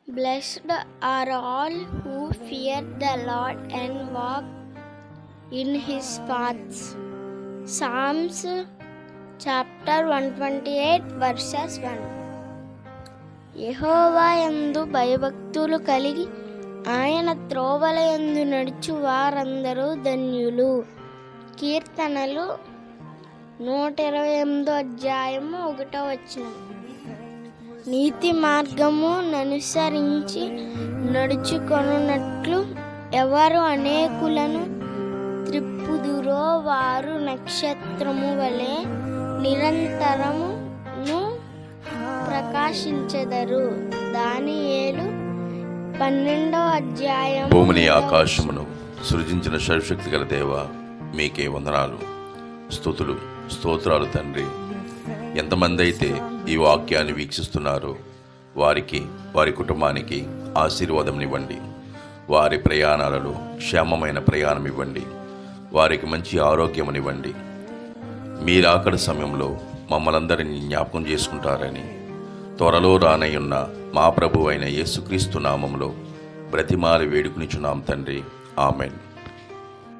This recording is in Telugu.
Blessed are all who fear the Lord and walk in his paths. Psalms chapter 128 verses 1. యెహోవా యందు భయభక్తులు కలిగి ఆయన త్రోవల యందు నడుచు వారందరూ ధన్యులు. కీర్తనలు 128 నీతి మార్గము అనుసరించి నడుచుకొనున్నట్లు ఎవరు అనేకులను త్రిప్పుదురో వారు నక్షత్రము వలె నిరంతరమును ప్రకాశించెదరు. దానియేలు 12 భూమిని ఆకాశమును సృజించిన సర్వశక్తి గల దేవా, మీకే వందనాలు, స్తుతులు, స్తోత్రాలు తండ్రి. ఎంతమంది అయితే ఈ వాక్యాన్ని వీక్షిస్తున్నారో వారికి, వారి కుటుంబానికి ఆశీర్వాదం ఇవ్వండి. వారి ప్రయాణాలలో క్షేమమైన ప్రయాణం ఇవ్వండి. వారికి మంచి ఆరోగ్యమునివ్వండి. మీరు ఆఖరి సమయంలో మమ్మల్ందరినీ జ్ఞాపకం చేసుకుంటారని త్వరలో రానయ్యున్న మా ప్రభు అయిన యేసుక్రీస్తు నామములో బ్రతిమాలి వేడుకునిచున్నాం తండ్రి. ఆమెన్.